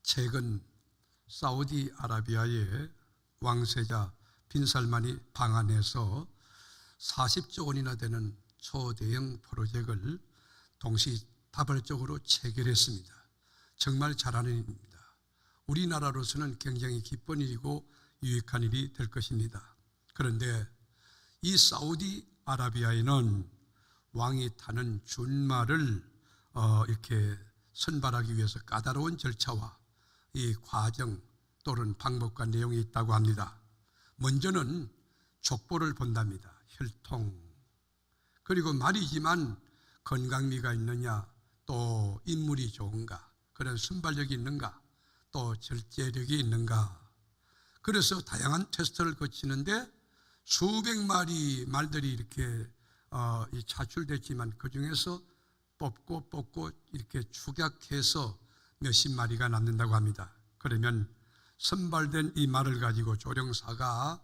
최근 사우디아라비아의 왕세자 빈살만이 방한해서 40조 원이나 되는 초대형 프로젝트를 동시다발적으로 체결했습니다. 정말 잘하는 일입니다. 우리나라로서는 굉장히 기쁜 일이고 유익한 일이 될 것입니다. 그런데 이 사우디아라비아에는 왕이 타는 준말을 이렇게 선발하기 위해서 까다로운 절차와 이 과정 또는 방법과 내용이 있다고 합니다. 먼저는 족보를 본답니다. 혈통, 그리고 말이지만 건강미가 있느냐, 또 인물이 좋은가, 그런 순발력이 있는가, 또 절제력이 있는가. 그래서 다양한 테스트를 거치는데 수백 마리 말들이 이렇게 차출됐지만 그 중에서 뽑고 이렇게 축약해서 몇십 마리가 남는다고 합니다. 그러면 선발된 이 말을 가지고 조령사가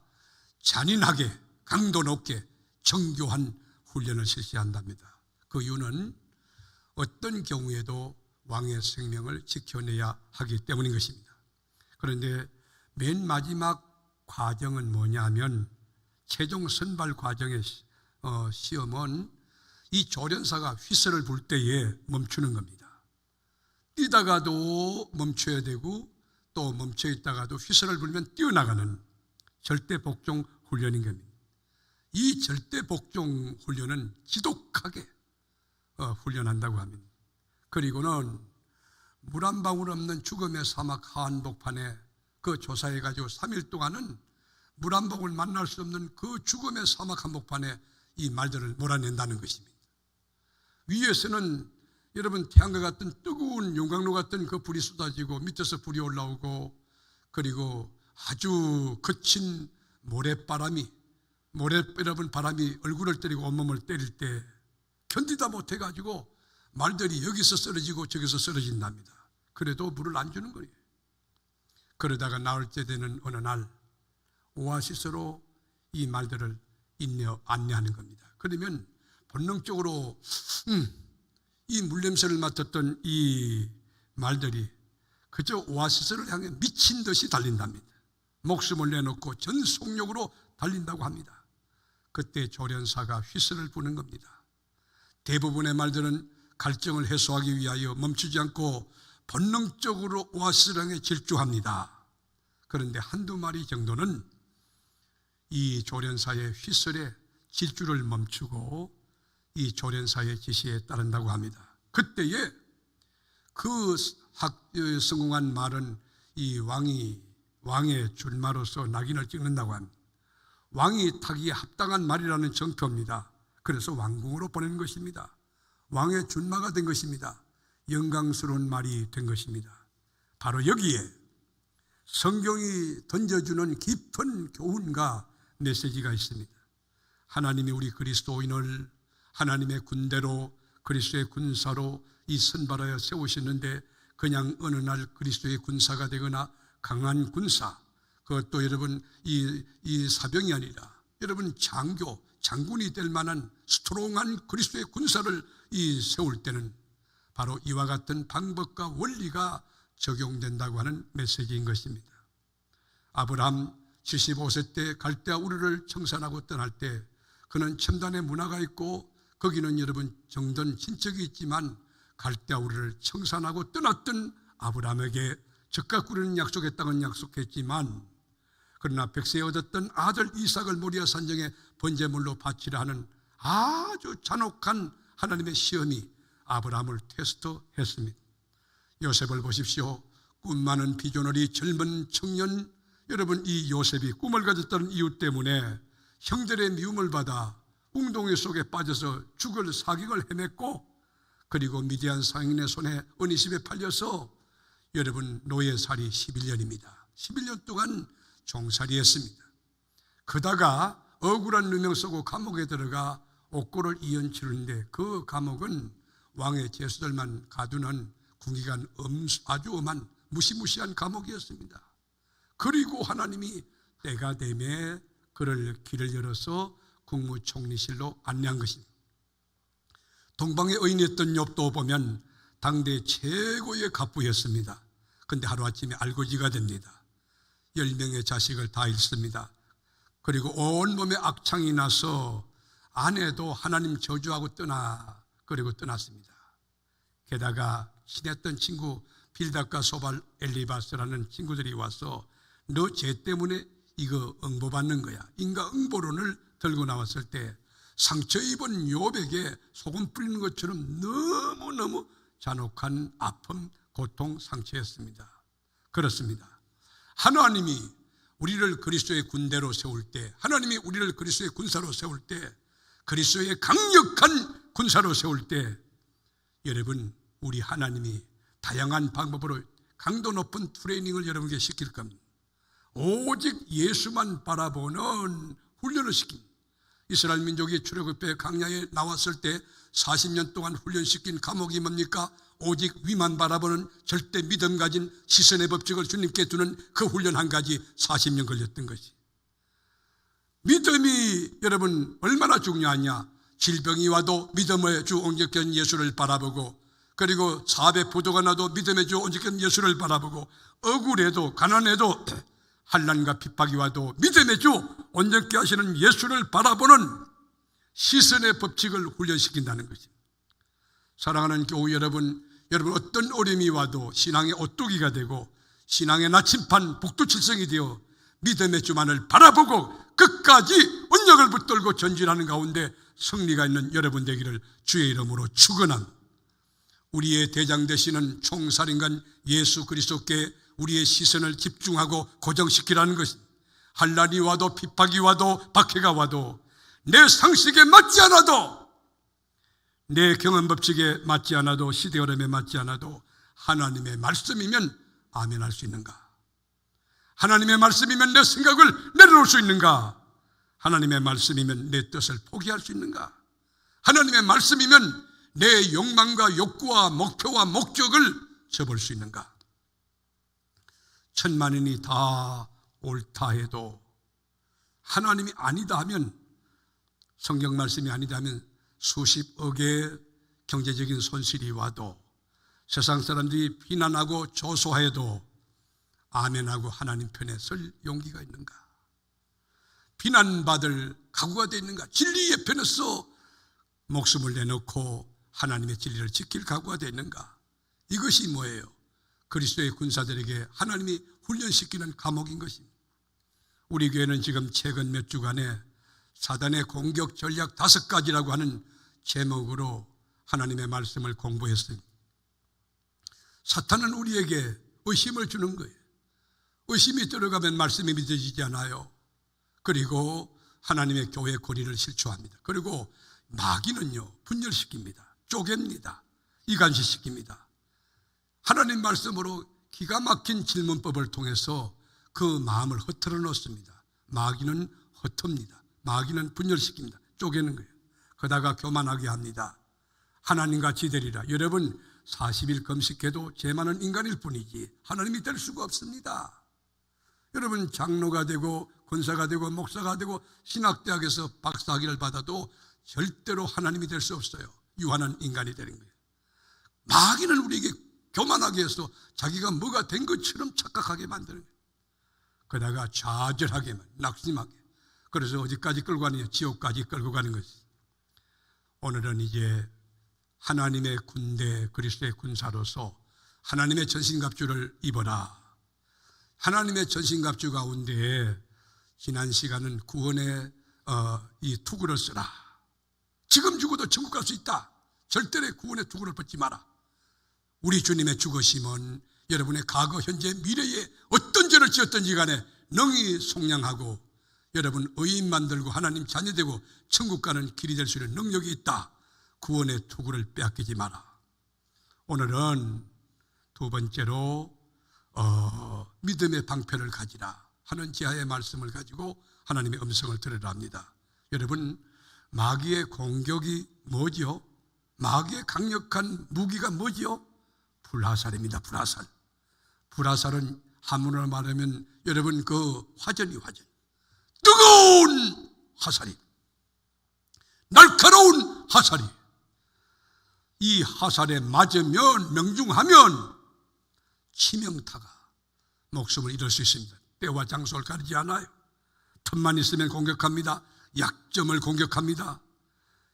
잔인하게 강도 높게 정교한 훈련을 실시한답니다. 그 이유는 어떤 경우에도 왕의 생명을 지켜내야 하기 때문인 것입니다. 그런데 맨 마지막 과정은 뭐냐면 최종 선발 과정의 시험은 이 조련사가 휘슬을 불 때에 멈추는 겁니다. 뛰다가도 멈춰야 되고 또 멈춰 있다가도 휘슬을 불면 뛰어나가는 절대복종 훈련인 겁니다. 이 절대복종 훈련은 지독하게 훈련한다고 합니다. 그리고는 물 한 방울 없는 죽음의 사막 한복판에 그 조사해가지고 3일 동안은 물 한 방울 만날 수 없는 그 죽음의 사막 한복판에 이 말들을 몰아낸다는 것입니다. 위에서는 여러분 태양과 같은 뜨거운 용광로 같은 그 불이 쏟아지고 밑에서 불이 올라오고 그리고 아주 거친 여러분 바람이 얼굴을 때리고 온몸을 때릴 때 견디다 못해가지고 말들이 여기서 쓰러지고 저기서 쓰러진답니다. 그래도 물을 안 주는 거예요. 그러다가 나올 때 되는 어느 날 오아시스로 이 말들을 안내하는 겁니다. 그러면 본능적으로 이 물냄새를 맡았던 이 말들이 그저 오아시스를 향해 미친 듯이 달린답니다. 목숨을 내놓고 전 속력으로 달린다고 합니다. 그때 조련사가 휘슬을 부는 겁니다. 대부분의 말들은 갈증을 해소하기 위하여 멈추지 않고 본능적으로 오아시스를 향해 질주합니다. 그런데 한두 마리 정도는 이 조련사의 휘슬에 질주를 멈추고 이 조련사의 지시에 따른다고 합니다. 그때에 그 성공한 말은 이 왕의 준마로서 낙인을 찍는다고 합니다. 왕이 타기에 합당한 말이라는 정표입니다. 그래서 왕궁으로 보내는 것입니다. 왕의 준마가 된 것입니다. 영광스러운 말이 된 것입니다. 바로 여기에 성경이 던져주는 깊은 교훈과 메시지가 있습니다. 하나님이 우리 그리스도인을 하나님의 군대로 그리스도의 군사로 이 선발하여 세우시는데 그냥 어느 날 그리스도의 군사가 되거나 강한 군사, 그것도 여러분 이 사병이 아니라 여러분 장군이 될 만한 스트롱한 그리스도의 군사를 세울 때는 바로 이와 같은 방법과 원리가 적용된다고 하는 메시지인 것입니다. 아브라함 75세 때 갈대아 우르를 청산하고 떠날 때 그는 첨단의 문화가 있고 거기는 여러분 정든 친척이 있지만 갈대아 우르를 청산하고 떠났던 아브라함에게 젖과 꿀이는 약속의 땅은 약속했지만 그러나 백세에 얻었던 아들 이삭을 모리아 산정에 번제물로 바치려 하는 아주 잔혹한 하나님의 시험이 아브라함을 테스트했습니다. 요셉을 보십시오. 꿈 많은 비전어리 젊은 청년, 여러분 이 요셉이 꿈을 가졌다는 이유 때문에 형들의 미움을 받아 웅덩이 속에 빠져서 죽을 사격을 헤맸고 그리고 미디안 상인의 손에 어니십에 팔려서 여러분 노예살이 11년입니다. 11년 동안 종살이했습니다. 그다가 억울한 누명 쓰고 감옥에 들어가 옥고를 2년 치르는데 그 감옥은 왕의 제수들만 가두는 궁기간 아주 엄한 무시무시한 감옥이었습니다. 그리고 하나님이 때가 되매 그를 길을 열어서 국무총리실로 안내한 것입니다. 동방의 의인이었던 욥도 보면 당대 최고의 갑부였습니다. 근데 하루아침에 알고지가 됩니다. 10명의 자식을 다 잃습니다. 그리고 온몸에 악창이 나서 아내도 하나님 저주하고 그리고 떠났습니다. 게다가 친했던 친구 빌닷과 소발 엘리바스라는 친구들이 와서 너 죄 때문에 이거 응보받는 거야, 인가 응보론을 들고 나왔을 때 상처 입은 욥에게 소금 뿌리는 것처럼 너무너무 잔혹한 아픔, 고통, 상처였습니다. 그렇습니다. 하나님이 우리를 그리스도의 군대로 세울 때, 하나님이 우리를 그리스도의 군사로 세울 때, 그리스도의 강력한 군사로 세울 때, 여러분, 우리 하나님이 다양한 방법으로 강도 높은 트레이닝을 여러분에게 시킬 겁니다. 오직 예수만 바라보는 훈련을 시킵니다. 이스라엘 민족이 출애굽의 광야에 나왔을 때 40년 동안 훈련시킨 과목이 뭡니까? 오직 위만 바라보는 절대 믿음 가진 시선의 법칙을 주님께 두는 그 훈련 한 가지 40년 걸렸던 것이. 믿음이 여러분 얼마나 중요하냐. 질병이 와도 믿음의 주 온전한 예수를 바라보고, 그리고 사배 부도가 나도 믿음의 주 온전한 예수를 바라보고, 억울해도 가난해도 환난과 핍박이 와도 믿음의 주 온전케 하시는 예수를 바라보는 시선의 법칙을 훈련시킨다는 것입니다. 사랑하는 교우 여러분, 어떤 어려움이 와도 신앙의 오뚜기가 되고 신앙의 나침판 북두칠성이 되어 믿음의 주만을 바라보고 끝까지 언약을 붙들고 전진하는 가운데 승리가 있는 여러분 되기를 주의 이름으로 축원합니다. 우리의 대장 되시는 총살인간 예수 그리스도께 우리의 시선을 집중하고 고정시키라는 것입니다. 환난이 와도 핍박이 와도 박해가 와도 내 상식에 맞지 않아도, 내 경험 법칙에 맞지 않아도, 시대 흐름에 맞지 않아도 하나님의 말씀이면 아멘할 수 있는가? 하나님의 말씀이면 내 생각을 내려놓을 수 있는가? 하나님의 말씀이면 내 뜻을 포기할 수 있는가? 하나님의 말씀이면 내 욕망과 욕구와 목표와 목적을 접을 수 있는가? 천만인이 다 옳다 해도 하나님이 아니다 하면, 성경 말씀이 아니다 하면 수십억의 경제적인 손실이 와도, 세상 사람들이 비난하고 조소해도 아멘하고 하나님 편에 설 용기가 있는가? 비난받을 각오가 되어 있는가? 진리의 편에서 목숨을 내놓고 하나님의 진리를 지킬 각오가 되어 있는가? 이것이 뭐예요? 그리스도의 군사들에게 하나님이 훈련시키는 과목인 것입니다. 우리 교회는 지금 최근 몇 주간에 사단의 공격 전략 5가지라고 하는 제목으로 하나님의 말씀을 공부했습니다. 사탄은 우리에게 의심을 주는 거예요. 의심이 들어가면 말씀이 믿어지지 않아요. 그리고 하나님의 교회 권위를 실추합니다. 그리고 마귀는요, 분열시킵니다. 쪼갭니다. 이간시시킵니다. 하나님 말씀으로 기가 막힌 질문법을 통해서 그 마음을 흐트러 놓습니다. 마귀는 흩습니다. 마귀는 분열시킵니다. 쪼개는 거예요. 그러다가 교만하게 합니다. 하나님같이 되리라. 여러분 40일 금식해도 죄 많은 인간일 뿐이지 하나님이 될 수가 없습니다. 여러분 장로가 되고 권사가 되고 목사가 되고 신학대학에서 박사학위를 받아도 절대로 하나님이 될 수 없어요. 유한한 인간이 되는 거예요. 마귀는 우리에게 교만하게 해서 자기가 뭐가 된 것처럼 착각하게 만드는 거예요. 그러다가 좌절하게만, 낙심하게. 그래서 어디까지 끌고 가느냐? 지옥까지 끌고 가는 것이. 오늘은 이제 하나님의 군대, 그리스도의 군사로서 하나님의 전신갑주를 입어라. 하나님의 전신갑주 가운데 지난 시간은 구원의 이 투구를 쓰라. 지금 죽어도 천국 갈 수 있다. 절대로 구원의 투구를 벗지 마라. 우리 주님의 죽으심은 여러분의 과거, 현재, 미래에 어떤 죄를 지었든지 간에 능히 속량하고 여러분 의인 만들고 하나님 자녀되고 천국 가는 길이 될 수 있는 능력이 있다. 구원의 투구를 빼앗기지 마라. 오늘은 두 번째로 믿음의 방패를 가지라 하는 지하의 말씀을 가지고 하나님의 음성을 들으라 합니다. 여러분 마귀의 공격이 뭐지요? 마귀의 강력한 무기가 뭐지요? 불화살입니다. 불화살. 불화살은 한문으로 말하면 여러분 그 화전이 화전. 뜨거운 화살이, 날카로운 화살이. 이 화살에 맞으면, 명중하면 치명타가 목숨을 잃을 수 있습니다. 때와 장소를 가리지 않아요. 틈만 있으면 공격합니다. 약점을 공격합니다.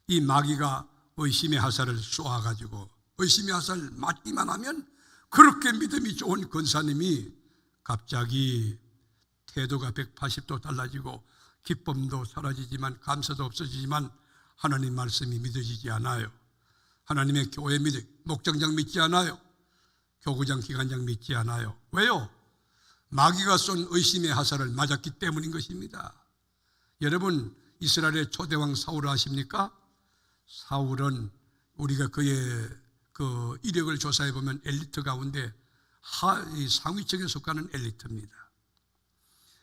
이 마귀가 의심의 화살을 쏘아가지고 의심의 화살 맞기만 하면 그렇게 믿음이 좋은 권사님이 갑자기 태도가 180도 달라지고 기쁨도 사라지지만 감사도 없어지지만 하나님 말씀이 믿어지지 않아요. 하나님의 교회 목장장 믿지 않아요. 교구장 기관장 믿지 않아요. 왜요? 마귀가 쏜 의심의 화살을 맞았기 때문인 것입니다. 여러분, 이스라엘의 초대왕 사울을 아십니까? 사울은 우리가 그의 그 이력을 조사해 보면 엘리트 가운데 상위층에 속하는 엘리트입니다.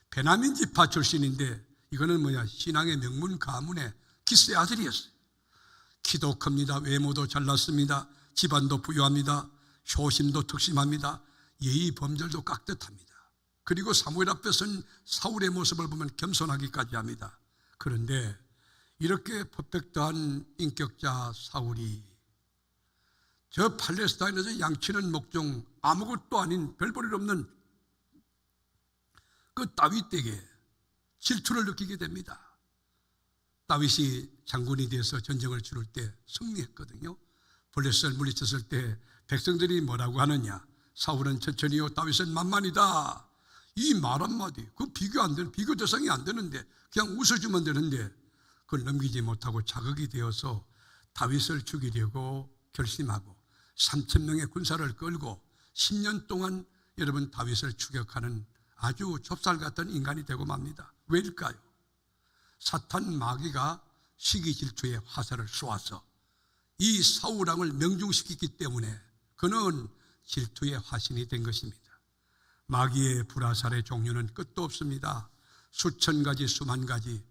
베냐민 지파 출신인데 이거는 신앙의 명문 가문의 기스의 아들이었어요. 키도 큽니다. 외모도 잘났습니다. 집안도 부유합니다. 효심도 특심합니다. 예의 범절도 깍듯합니다. 그리고 사무엘 앞에 선 사울의 모습을 보면 겸손하기까지 합니다. 그런데 이렇게 퍼펙트한 인격자 사울이 저 팔레스타인에서 양치는 목종 아무것도 아닌 별볼일 없는 그 다윗에게 질투를 느끼게 됩니다. 다윗이 장군이 돼서 전쟁을 치를 때 승리했거든요. 블레셋을 물리쳤을 때 백성들이 뭐라고 하느냐? 사울은 천천히요, 다윗은 만만이다. 이 말 한마디, 그 비교 대상이 안 되는데 그냥 웃어주면 되는데 그걸 넘기지 못하고 자극이 되어서 다윗을 죽이려고 결심하고 3,000명의 군사를 끌고 10년 동안 여러분 다윗을 추격하는 아주 좁쌀 같은 인간이 되고 맙니다. 왜일까요? 사탄 마귀가 시기 질투의 화살을 쏘아서 이 사울왕을 명중시켰기 때문에 그는 질투의 화신이 된 것입니다. 마귀의 불화살의 종류는 끝도 없습니다. 수천 가지, 수만 가지.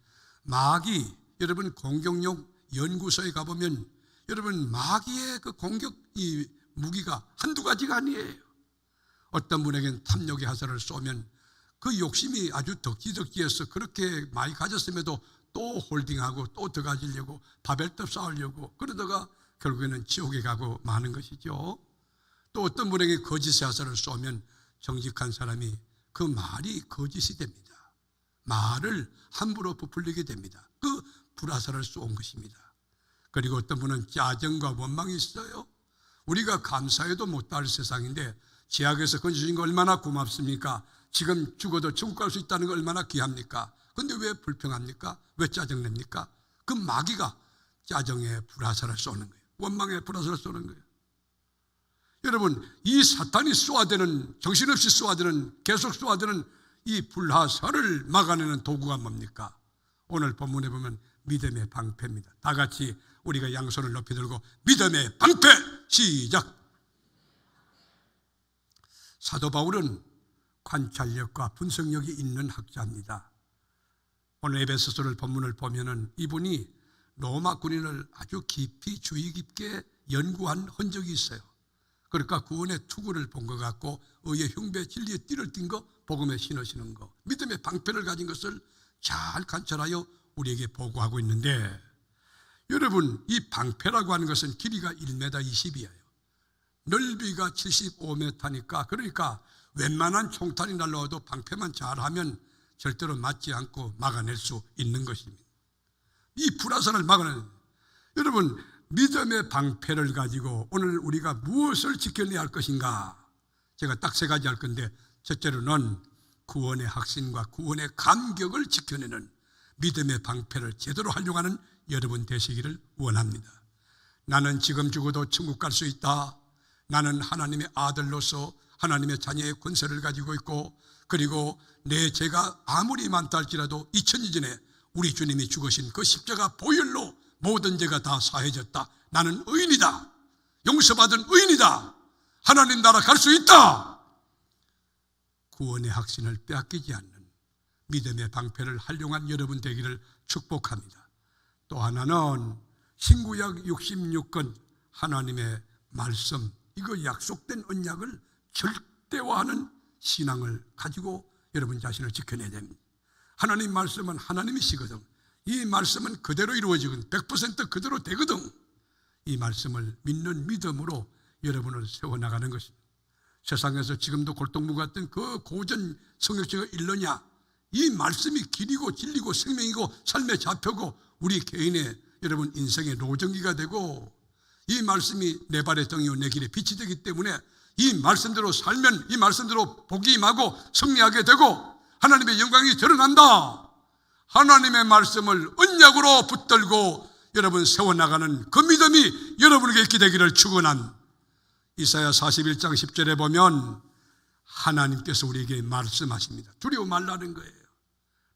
마귀, 여러분 공격용 연구소에 가보면 여러분 마귀의 그 공격 이 무기가 한두 가지가 아니에요. 어떤 분에게는 탐욕의 화살을 쏘면 그 욕심이 아주 덕지덕지해서 그렇게 많이 가졌음에도 또 홀딩하고 또 더 가지려고 바벨탑 쌓으려고 그러다가 결국에는 지옥에 가고 마는 것이죠. 또 어떤 분에게 거짓의 화살을 쏘면 정직한 사람이 그 말이 거짓이 됩니다. 말을 함부로 부풀리게 됩니다. 그 불화살을 쏜 것입니다. 그리고 어떤 분은 짜증과 원망이 있어요. 우리가 감사해도 못할 세상인데 제약에서 건져주신 거 얼마나 고맙습니까? 지금 죽어도 천국 갈 수 있다는 거 얼마나 귀합니까? 그런데 왜 불평합니까? 왜 짜증냅니까? 그 마귀가 짜증의 불화살을 쏘는 거예요. 원망의 불화살을 쏘는 거예요. 여러분, 이 사탄이 쏘아대는, 정신없이 쏘아대는, 계속 쏘아대는 이 불화살을 막아내는 도구가 뭡니까? 오늘 본문에 보면 믿음의 방패입니다. 다 같이 우리가 양손을 높이 들고 믿음의 방패! 시작! 사도 바울은 관찰력과 분석력이 있는 학자입니다. 오늘 에베소서를 본문을 보면은 이분이 로마 군인을 아주 깊이 주의 깊게 연구한 흔적이 있어요. 그러니까 구원의 투구를 본 것 같고 의의 흉배 진리의 띠를 띈 거, 복음에 신으시는 거, 믿음의 방패를 가진 것을 잘 관찰하여 우리에게 보고하고 있는데 여러분, 이 방패라고 하는 것은 길이가 1m 20이에요. 넓이가 75m니까 그러니까 웬만한 총탄이 날라와도 방패만 잘하면 절대로 맞지 않고 막아낼 수 있는 것입니다. 이 불화살을 막아내는 여러분, 믿음의 방패를 가지고 오늘 우리가 무엇을 지켜내야 할 것인가? 제가 딱 세 가지 할 건데 첫째로는 구원의 확신과 구원의 감격을 지켜내는 믿음의 방패를 제대로 활용하는 여러분 되시기를 원합니다. 나는 지금 죽어도 천국 갈 수 있다. 나는 하나님의 아들로서 하나님의 자녀의 권세를 가지고 있고 그리고 내 죄가 아무리 많다 할지라도 2000년 전에 우리 주님이 죽으신 그 십자가 보혈로 모든 죄가 다 사해졌다. 나는 의인이다. 용서받은 의인이다. 하나님 나라 갈 수 있다. 구원의 확신을 빼앗기지 않는 믿음의 방패를 활용한 여러분 되기를 축복합니다. 또 하나는 신구약 66권 하나님의 말씀, 이거 약속된 언약을 절대화하는 신앙을 가지고 여러분 자신을 지켜내야 됩니다. 하나님 말씀은 하나님이시거든. 이 말씀은 그대로 이루어지거든. 100% 그대로 되거든. 이 말씀을 믿는 믿음으로 여러분을 세워나가는 것입니다. 세상에서 지금도 골동품 같은 그 고전 성경책을 읽느냐? 이 말씀이 길이고 진리고 생명이고 삶의 좌표고 우리 개인의 여러분 인생의 로정기가 되고, 이 말씀이 내 발의 등이요 내 길의 빛이 되기 때문에 이 말씀대로 살면 이 말씀대로 복이 임하고 승리하게 되고 하나님의 영광이 드러난다. 하나님의 말씀을 언약으로 붙들고 여러분 세워나가는 그 믿음이 여러분에게 있게 되기를 축원한 이사야 41장 10절에 보면 하나님께서 우리에게 말씀하십니다. 두려워 말라는 거예요.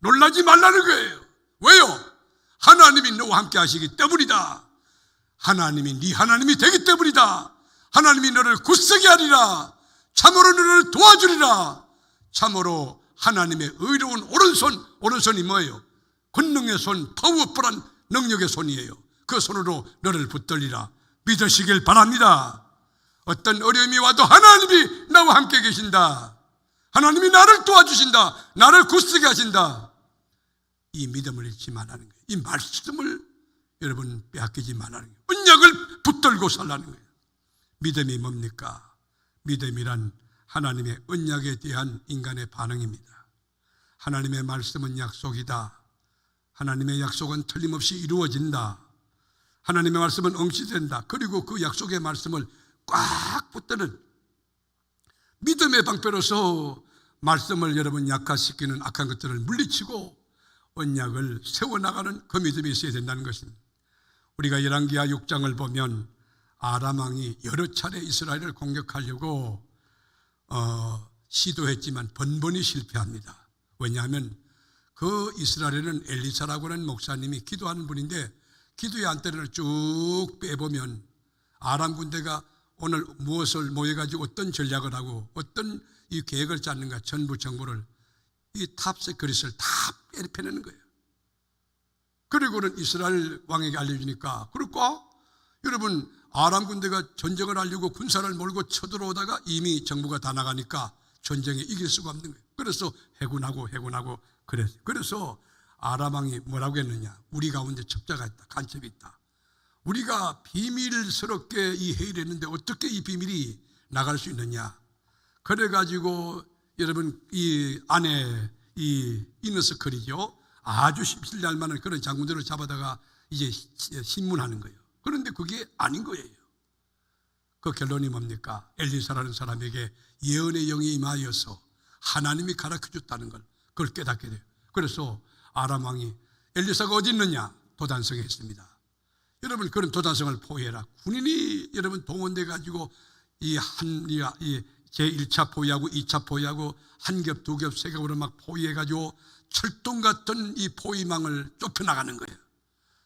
놀라지 말라는 거예요. 왜요? 하나님이 너와 함께 하시기 때문이다. 하나님이 네 하나님이 되기 때문이다. 하나님이 너를 굳세게 하리라. 참으로 너를 도와주리라. 참으로 하나님의 의로운 오른손이 뭐예요? 권능의 손, 파워풀한 능력의 손이에요. 그 손으로 너를 붙들리라. 믿으시길 바랍니다. 어떤 어려움이 와도 하나님이 나와 함께 계신다. 하나님이 나를 도와주신다. 나를 굳세게 하신다. 이 믿음을 잃지 말라는 거예요. 이 말씀을 여러분 빼앗기지 말라는 거예요. 언약을 붙들고 살라는 거예요. 믿음이 뭡니까? 믿음이란 하나님의 언약에 대한 인간의 반응입니다. 하나님의 말씀은 약속이다. 하나님의 약속은 틀림없이 이루어진다. 하나님의 말씀은 응시된다. 그리고 그 약속의 말씀을 꽉 붙드는 믿음의 방패로서 말씀을 여러분 약화시키는 악한 것들을 물리치고 언약을 세워나가는 그 믿음이 있어야 된다는 것입니다. 우리가 열왕기하 6장을 보면 아람 왕이 여러 차례 이스라엘을 공격하려고 시도했지만 번번이 실패합니다. 왜냐하면 그 이스라엘은 엘리사라고 하는 목사님이 기도하는 분인데 기도의 안테나를 쭉 빼보면 아람 군대가 오늘 무엇을 모여가지고 어떤 전략을 하고 어떤 이 계획을 짜는가 전부 정보를 이 탑색 그릇을 다 빼내는 거예요. 그리고는 이스라엘 왕에게 알려주니까, 그럴까? 여러분 아람 군대가 전쟁을 하려고 군사를 몰고 쳐들어오다가 이미 정보가 다 나가니까 전쟁에 이길 수가 없는 거예요. 그래서 해군하고 그래서 아람 왕이 뭐라고 했느냐? 우리 가운데 첩자가 있다, 간첩이 있다. 우리가 비밀스럽게 이 회의를 했는데 어떻게 이 비밀이 나갈 수 있느냐? 그래가지고 여러분 이 안에 이 이너서클이죠. 아주 신실할 만한 그런 장군들을 잡아다가 이제 신문하는 거예요. 그런데 그게 아닌 거예요. 그 결론이 뭡니까? 엘리사라는 사람에게 예언의 영이 임하여서 하나님이 가르쳐줬다는 걸 그걸 깨닫게 돼요. 그래서 아람 왕이 엘리사가 어디 있느냐? 도단성에 있습니다. 여러분 그런 도단성을 포위해라. 군인이 여러분 동원돼 가지고 이 제1차 포위하고 2차 포위하고 한 겹, 두 겹, 세 겹으로 막 포위해 가지고 철동 같은 이 포위망을 좁혀나가는 거예요.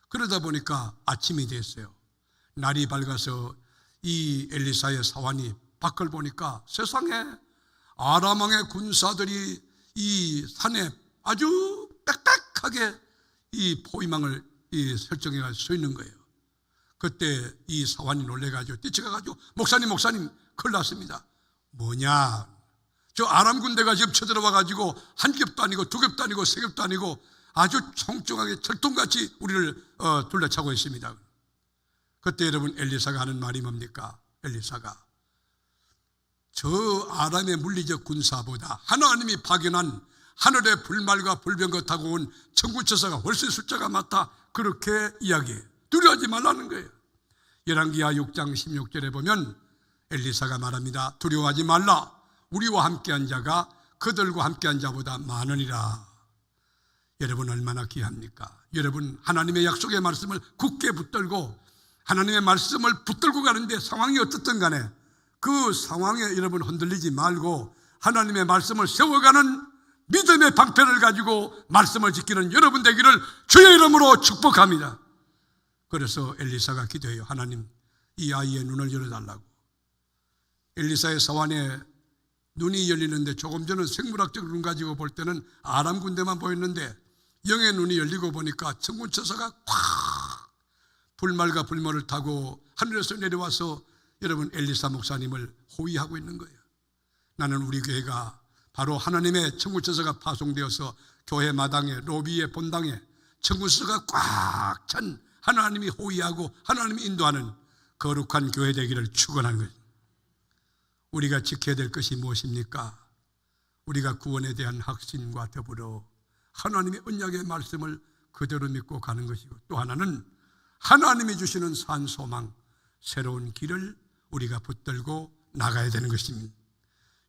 그러다 보니까 아침이 됐어요. 날이 밝아서 이 엘리사의 사환이 밖을 보니까 세상에 아람 왕의 군사들이 이 산에 아주 빽빽하게 이 포위망을 설정해 서 있는 거예요. 그때 이 사환이 놀래가지고 뛰쳐가가지고 목사님 큰일 났습니다. 뭐냐? 저 아람 군대가 지금 쳐들어와가지고 한 겹도 아니고 두 겹도 아니고 세 겹도 아니고 아주 총총하게 철통같이 우리를 둘러차고 있습니다. 그때 여러분 엘리사가 하는 말이 뭡니까? 엘리사가 저 아람의 물리적 군사보다 하나님이 파견한 하늘의 불말과 불병거 타고 온 천군천사가 훨씬 숫자가 많다. 그렇게 이야기해요. 두려워하지 말라는 거예요. 열왕기하 6장 16절에 보면 엘리사가 말합니다. 두려워하지 말라. 우리와 함께한 자가 그들과 함께한 자보다 많으니라. 여러분 얼마나 귀합니까? 여러분 하나님의 약속의 말씀을 굳게 붙들고 하나님의 말씀을 붙들고 가는데 상황이 어떻든 간에 그 상황에 여러분 흔들리지 말고 하나님의 말씀을 세워가는 믿음의 방패를 가지고 말씀을 지키는 여러분 되기를 주의 이름으로 축복합니다. 그래서 엘리사가 기도해요. 하나님 이 아이의 눈을 열어달라고. 엘리사의 사환에 눈이 열리는데 조금 전은 생물학적 눈 가지고 볼 때는 아람 군대만 보였는데 영의 눈이 열리고 보니까 천군천사가 콱 불말과 불모를 타고 하늘에서 내려와서 여러분 엘리사 목사님을 호위하고 있는 거예요. 나는 우리 교회가 바로 하나님의 천군천사가 파송되어서 교회 마당에 로비의 본당에 천군천사가 꽉 찬 하나님이 호위하고 하나님이 인도하는 거룩한 교회 되기를 축원하는 거예요. 우리가 지켜야 될 것이 무엇입니까? 우리가 구원에 대한 확신과 더불어 하나님의 언약의 말씀을 그대로 믿고 가는 것이고, 또 하나는 하나님이 주시는 산소망, 새로운 길을 우리가 붙들고 나가야 되는 것입니다.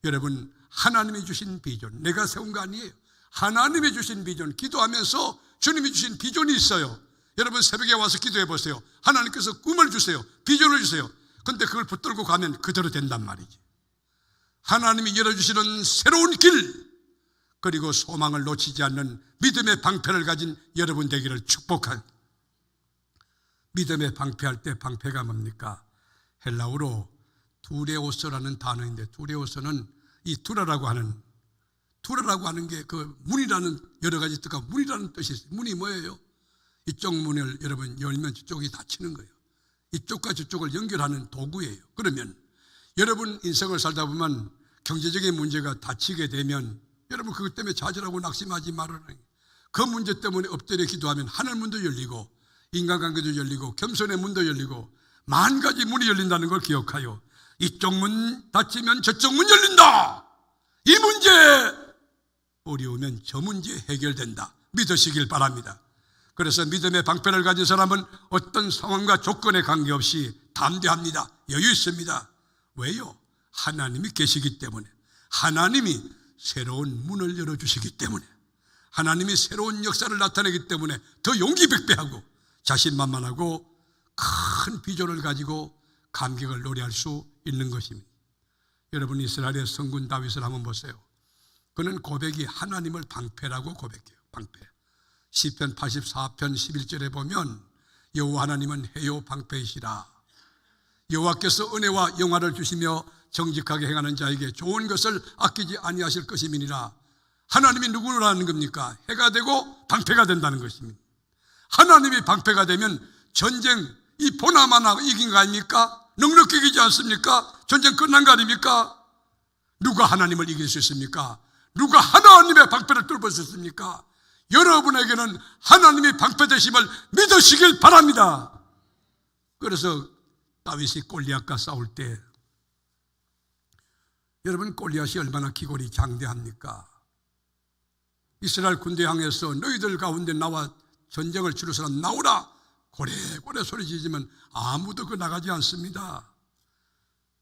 여러분, 하나님이 주신 비전, 내가 세운 거 아니에요. 하나님이 주신 비전, 기도하면서 주님이 주신 비전이 있어요. 여러분, 새벽에 와서 기도해 보세요. 하나님께서 꿈을 주세요. 비전을 주세요. 그런데 그걸 붙들고 가면 그대로 된단 말이지. 하나님이 열어주시는 새로운 길, 그리고 소망을 놓치지 않는 믿음의 방패를 가진 여러분 되기를 축복한. 믿음의 방패할 때 방패가 뭡니까? 헬라어로 두레오서라는 단어인데, 두레오서는 이 두라라고 하는 게 그 문이라는, 여러 가지 뜻과 문이라는 뜻이 있어요. 문이 뭐예요? 이쪽 문을 여러분 열면 저쪽이 닫히는 거예요. 이쪽과 저쪽을 연결하는 도구예요. 그러면 여러분 인생을 살다 보면 경제적인 문제가 닥치게 되면 여러분 그것 때문에 좌절하고 낙심하지 말아라. 그 문제 때문에 엎드려 기도하면 하늘 문도 열리고 인간관계도 열리고 겸손의 문도 열리고 만 가지 문이 열린다는 걸 기억하여 이쪽 문 닫히면 저쪽 문 열린다. 이 문제 어려우면 저 문제 해결된다. 믿으시길 바랍니다. 그래서 믿음의 방패를 가진 사람은 어떤 상황과 조건에 관계없이 담대합니다. 여유 있습니다. 왜요? 하나님이 계시기 때문에, 하나님이 새로운 문을 열어주시기 때문에, 하나님이 새로운 역사를 나타내기 때문에 더 용기백배하고 자신만만하고 큰 비전을 가지고 감격을 노래할 수 있는 것입니다. 여러분, 이스라엘의 성군 다윗을 한번 보세요. 그는 고백이 하나님을 방패라고 고백해요. 방패. 시편 84편 11절에 보면 여호와 하나님은 해요 방패이시라. 여호와께서 은혜와 영화를 주시며 정직하게 행하는 자에게 좋은 것을 아끼지 아니하실 것임이니라. 하나님이 누구라는 겁니까? 해가 되고 방패가 된다는 것입니다. 하나님이 방패가 되면 전쟁, 이 보나마나 이긴 거 아닙니까? 넉넉히 이기지 않습니까? 전쟁 끝난 거 아닙니까? 누가 하나님을 이길 수 있습니까? 누가 하나님의 방패를 뚫을 수 있습니까? 여러분에게는 하나님이 방패 되심을 믿으시길 바랍니다. 그래서 다윗이 골리앗과 싸울 때, 여러분 골리앗이 얼마나 기골이 장대합니까? 이스라엘 군대 향해서 너희들 가운데 나와 전쟁을 치를 사람 나오라 고래고래 소리 지르지만 아무도 그 나가지 않습니다.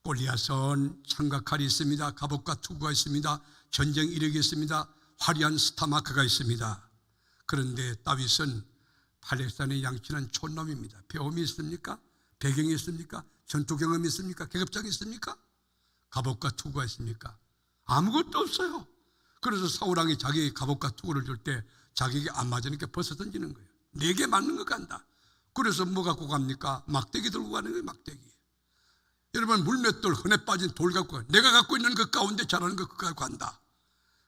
골리앗은 창과 칼이 있습니다. 갑옷과 투구가 있습니다. 전쟁 이력이 있습니다. 화려한 스타마크가 있습니다. 그런데 다윗은 팔레스타인의 양친한 촌놈입니다. 배움이 있습니까? 배경이 있습니까? 전투 경험이 있습니까? 계급장이 있습니까? 갑옷과 투구가 있습니까? 아무것도 없어요. 그래서 사울왕이 자기 갑옷과 투구를 줄 때 자기에게 안 맞으니까 벗어 던지는 거예요. 내게 맞는 것 간다. 그래서 뭐 갖고 갑니까? 막대기 들고 가는 거예요. 막대기. 여러분, 물맷돌, 흔해 빠진 돌 갖고 가. 내가 갖고 있는 그 가운데 잘하는 거 그거 갖고 간다.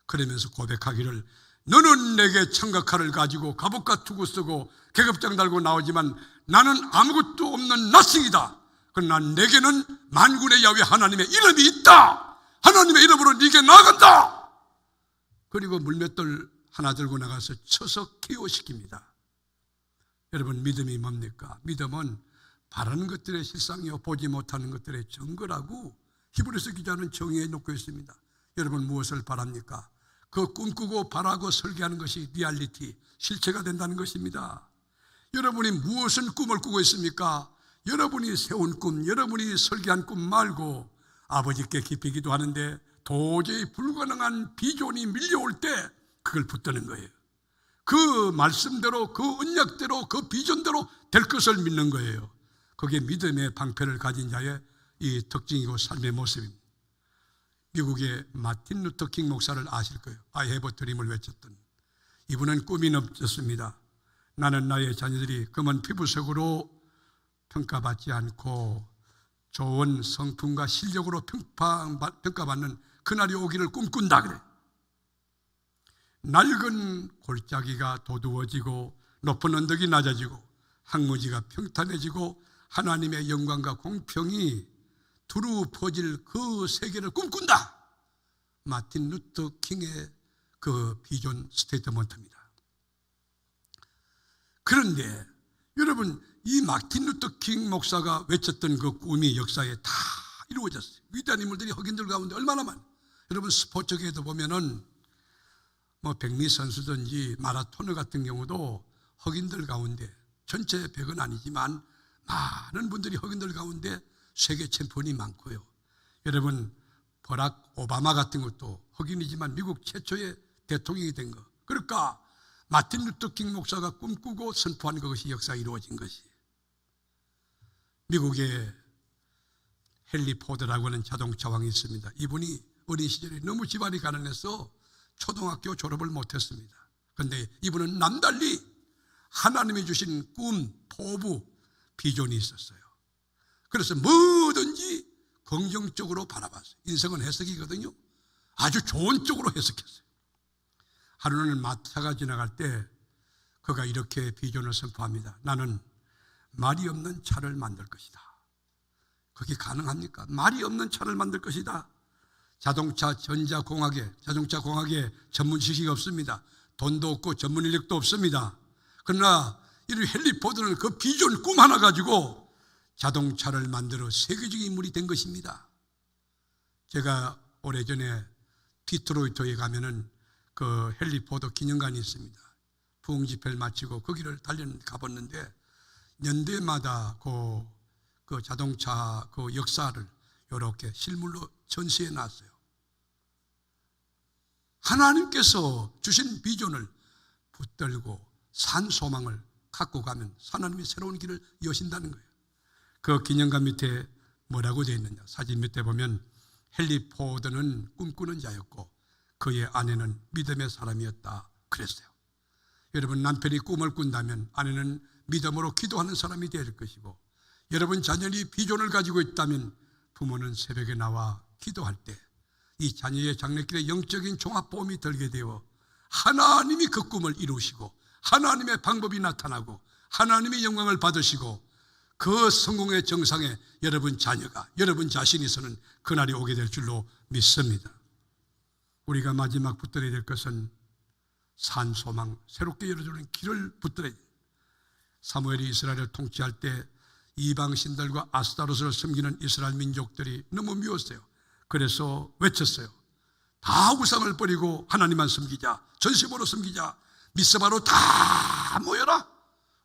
그러면서 고백하기를, 너는 내게 창과 칼을 가지고 갑옷과 투구 쓰고 계급장 달고 나오지만 나는 아무것도 없는 나싱이다. 그러나 내게는 만군의 야훼 하나님의 이름이 있다. 하나님의 이름으로 네게 나아간다. 그리고 물맷돌 하나 들고 나가서 쳐서 KO시킵니다. 여러분, 믿음이 뭡니까? 믿음은 바라는 것들의 실상이요 보지 못하는 것들의 증거라고 히브리서 기자는 정의해 놓고 있습니다. 여러분, 무엇을 바랍니까? 그 꿈꾸고 바라고 설계하는 것이 리얼리티, 실체가 된다는 것입니다. 여러분이 무엇은 꿈을 꾸고 있습니까? 여러분이 세운 꿈, 여러분이 설계한 꿈 말고 아버지께 깊이 기도하는데 도저히 불가능한 비전이 밀려올 때 그걸 붙드는 거예요. 그 말씀대로, 그 언약대로, 그 비전대로 될 것을 믿는 거예요. 그게 믿음의 방패를 가진 자의 이 특징이고 삶의 모습입니다. 미국의 마틴 루터 킹 목사를 아실 거예요. I have a dream을 외쳤던. 이분은 꿈이 없었습니다. 나는 나의 자녀들이 검은 피부색으로 평가받지 않고 좋은 성품과 실력으로 평가받는 그날이 오기를 꿈꾼다 그래. 낡은 골짜기가 도두어지고 높은 언덕이 낮아지고 항무지가 평탄해지고 하나님의 영광과 공평이 두루 퍼질 그 세계를 꿈꾼다. 마틴 루터 킹의 그 비전 스테이트먼트입니다. 그런데 여러분, 이 마틴 루터 킹 목사가 외쳤던 그 꿈이 역사에 다 이루어졌어요. 위대한 인물들이 흑인들 가운데 얼마나 많아요. 여러분 스포츠계에도 보면은 뭐 백미 선수든지 마라토너 같은 경우도 흑인들 가운데, 전체 100은 아니지만 많은 분들이 흑인들 가운데 세계 챔피언이 많고요. 여러분 버락 오바마 같은 것도 흑인이지만 미국 최초의 대통령이 된 거. 그러니까 마틴 루터킹 목사가 꿈꾸고 선포한 것이 역사가 이루어진 것이. 미국의 헨리 포드라고 하는 자동차 왕이 있습니다. 이분이 어린 시절에 너무 집안이 가난해서 초등학교 졸업을 못했습니다. 그런데 이분은 남달리 하나님이 주신 꿈, 포부, 비전이 있었어요. 그래서 뭐든지 긍정적으로 바라봤어요. 인생은 해석이거든요. 아주 좋은 쪽으로 해석했어요. 하루는 마차가 지나갈 때 그가 이렇게 비전을 선포합니다. 나는 말이 없는 차를 만들 것이다. 그게 가능합니까? 말이 없는 차를 만들 것이다. 자동차 자동차공학에 전문 지식이 없습니다. 돈도 없고 전문 인력도 없습니다. 그러나 이 헨리 포드는 그 비전, 꿈 하나 가지고 자동차를 만들어 세계적인 인물이 된 것입니다. 제가 오래전에 디트로이트에 가면은 그 헨리 포드 기념관이 있습니다. 부흥 집회를 마치고 거기를 가봤는데 연대마다 그 자동차 그 역사를 이렇게 실물로 전시해 놨어요. 하나님께서 주신 비전을 붙들고 산 소망을 갖고 가면 하나님이 새로운 길을 여신다는 거예요. 그 기념관 밑에 뭐라고 되어 있느냐, 사진 밑에 보면 헨리 포드는 꿈꾸는 자였고 그의 아내는 믿음의 사람이었다 그랬어요. 여러분 남편이 꿈을 꾼다면 아내는 믿음으로 기도하는 사람이 될 것이고, 여러분 자녀이 비전을 가지고 있다면 부모는 새벽에 나와 기도할 때 이 자녀의 장래길에 영적인 종합보험이 들게 되어 하나님이 그 꿈을 이루시고 하나님의 방법이 나타나고 하나님의 영광을 받으시고 그 성공의 정상에 여러분 자녀가, 여러분 자신이 서는 그날이 오게 될 줄로 믿습니다. 우리가 마지막 붙들어야 될 것은 산 소망, 새롭게 열어주는 길을 붙들어야 돼요. 사무엘이 이스라엘을 통치할 때 이방 신들과 아스타로스를 섬기는 이스라엘 민족들이 너무 미웠어요. 그래서 외쳤어요. 다 우상을 버리고 하나님만 섬기자, 전심으로 섬기자, 미스바로 다 모여라.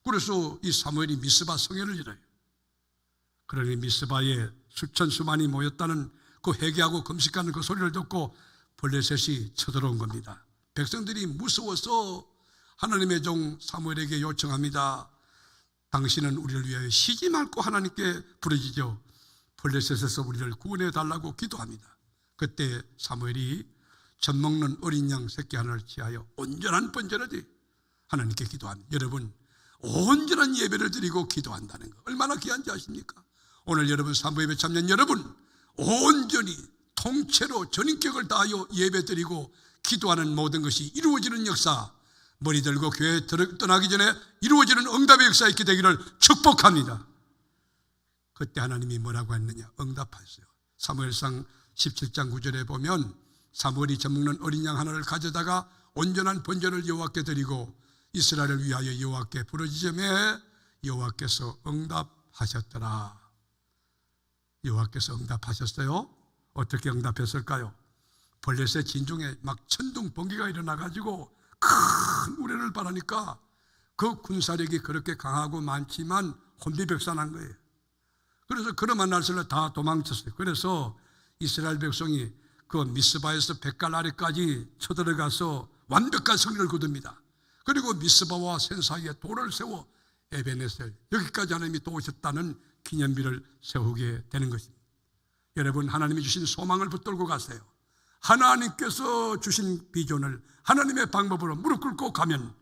그래서 이 사무엘이 미스바 성회를 열어요. 그러니 미스바에 수천 수만이 모였다는 그 회개하고 금식하는 그 소리를 듣고 블레셋이 쳐들어온 겁니다. 백성들이 무서워서 하나님의 종 사무엘에게 요청합니다. 당신은 우리를 위하여 쉬지 말고 하나님께 부르짖어 블레셋에서 우리를 구원해 달라고 기도합니다. 그때 사무엘이 젖먹는 어린 양 새끼 하나를 취하여 온전한 번제를 드려 하나님께 기도합니다. 여러분 온전한 예배를 드리고 기도한다는 거 얼마나 귀한지 아십니까? 오늘 여러분 산부예배 참여한 여러분 온전히 통째로 전인격을 다하여 예배 드리고 기도하는 모든 것이 이루어지는 역사, 머리 들고 교회 떠나기 전에 이루어지는 응답의 역사 있게 되기를 축복합니다. 그때 하나님이 뭐라고 했느냐? 응답하셨어요. 사무엘상 17장 9절에 보면 사무엘이 젖먹는 어린 양 하나를 가져다가 온전한 번제를 여호와께 드리고 이스라엘을 위하여 여호와께 부르짖음에 여호와께서 응답하셨더라. 여호와께서 응답하셨어요. 어떻게 응답했을까요? 블레셋 진중에 막 천둥 번개가 일어나가지고 큰 우레를 바라니까 그 군사력이 그렇게 강하고 많지만 혼비백산한 거예요. 그래서 그러한 날씨를 다 도망쳤어요. 그래서 이스라엘 백성이 그 미스바에서 백갈 아래까지 쳐들어가서 완벽한 승리를 거둡니다. 그리고 미스바와 센 사이에 돌을 세워 에베네셀, 여기까지 하나님이 또 오셨다는 기념비를 세우게 되는 것입니다. 여러분 하나님이 주신 소망을 붙들고 가세요. 하나님께서 주신 비전을 하나님의 방법으로 무릎 꿇고 가면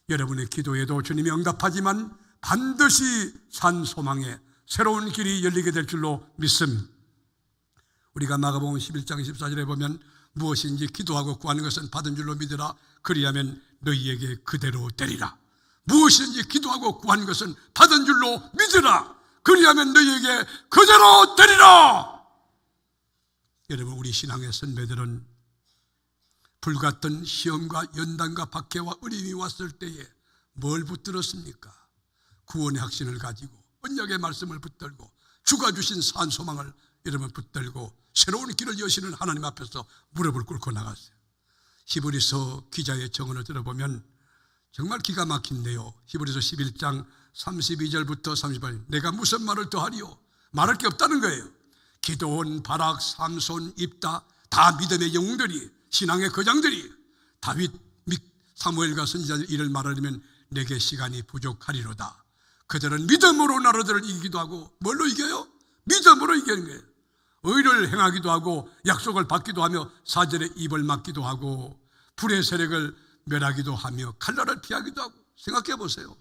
여러분의 기도에도 주님이 응답하지만 반드시 산 소망에 새로운 길이 열리게 될 줄로 믿습니다. 우리가 마가복음 11장 14절에 보면 무엇인지 기도하고 구하는 것은 받은 줄로 믿으라. 그리하면 너희에게 그대로 되리라. 무엇인지 기도하고 구하는 것은 받은 줄로 믿으라. 그리하면 너희에게 그대로 되리라. 여러분 우리 신앙의 선배들은 불같은 시험과 연단과 박해와 어려움이 왔을 때에 뭘 붙들었습니까? 구원의 확신을 가지고 언약의 말씀을 붙들고 주가 주신 산 소망을 여러분 붙들고 새로운 길을 여시는 하나님 앞에서 무릎을 꿇고 나갔어요. 히브리서 기자의 정언을 들어보면 정말 기가 막힌데요. 히브리서 11장 32절부터 38절, 내가 무슨 말을 더하리요? 말할 게 없다는 거예요. 기드온, 바락, 삼손, 입다, 다 믿음의 영웅들이, 신앙의 거장들이, 다윗, 사무엘과 선지자들 이를 말하려면 내게 시간이 부족하리로다. 그들은 믿음으로 나라들을 이기기도 하고, 뭘로 이겨요? 믿음으로 이기는 거예요. 의를 행하기도 하고 약속을 받기도 하며 사절에 입을 막기도 하고 불의 세력을 멸하기도 하며 칼날을 피하기도 하고. 생각해 보세요.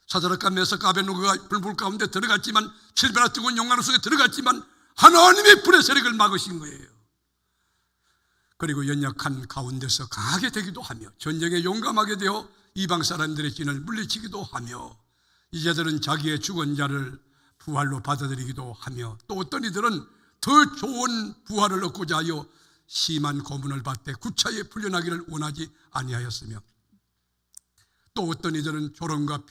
사드락과 메삭과 아벳느고가 불 가운데 들어갔지만, 칠배나 뜨거운 용광로 속에 들어갔지만 하나님의 불의 세력을 막으신 거예요. 그리고 연약한 가운데서 강하게 되기도 하며 전쟁에 용감하게 되어 이방 사람들의 진을 물리치기도 하며, 이제들은 자기의 죽은 자를 부활로 받아들이기도 하며, 또 어떤 이들은 더 좋은 부활을 얻고자 하여 심한 고문을 받되 구차에 풀려나기를 원하지 아니하였으며, 또 어떤 이들은 조롱과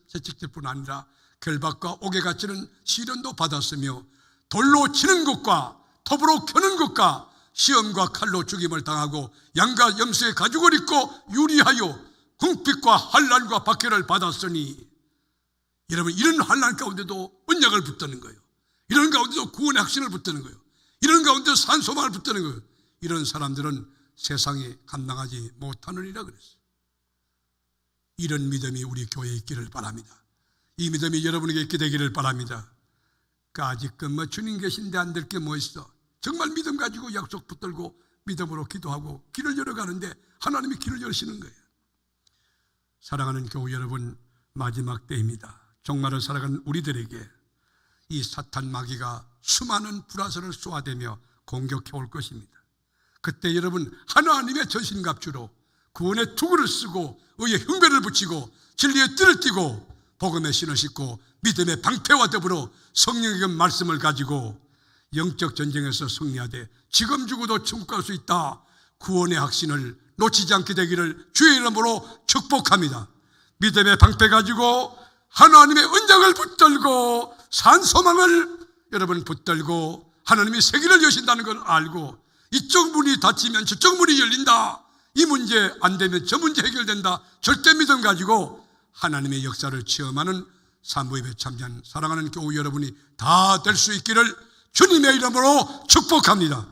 채찍질뿐 아니라 결박과 옥에 갇히는 시련도 받았으며, 돌로 치는 것과 톱으로 켜는 것과 시험과 칼로 죽임을 당하고 양과 염소의 가죽을 입고 유리하여 궁핍과 환난과 박해를 받았으니, 여러분, 이런 환난 가운데도 언약을 붙드는 거예요. 이런 가운데도 구원의 확신을 붙드는 거예요. 이런 가운데도 산소망을 붙드는 거예요. 이런 사람들은 세상에 감당하지 못하느니라 그랬어요. 이런 믿음이 우리 교회에 있기를 바랍니다. 이 믿음이 여러분에게 있게 되기를 바랍니다. 아직껏 주님 계신데 안 될 게 뭐 있어? 정말 믿음 가지고 약속 붙들고 믿음으로 기도하고 길을 열어가는데 하나님이 길을 열시는 거예요. 사랑하는 교우 여러분, 마지막 때입니다. 종말을 살아가는 우리들에게 이 사탄 마귀가 수많은 불화살을 쏘아대며 공격해 올 것입니다. 그때 여러분, 하나님의 전신갑주로 구원의 투구를 쓰고 의의 흉배를 붙이고 진리의 띠를 띠고 복음의 신을 신고 믿음의 방패와 더불어 성령의 말씀을 가지고 영적 전쟁에서 승리하되 지금 죽어도 천국 갈 수 있다, 구원의 확신을 놓치지 않게 되기를 주의 이름으로 축복합니다. 믿음의 방패 가지고 하나님의 언약을 붙들고 산소망을 여러분 붙들고 하나님이 세계를 여신다는 걸 알고, 이쪽 문이 닫히면 저쪽 문이 열린다, 이 문제 안 되면 저 문제 해결된다, 절대 믿음 가지고 하나님의 역사를 체험하는 산부예배 참여한 사랑하는 교우 여러분이 다 될 수 있기를 주님의 이름으로 축복합니다.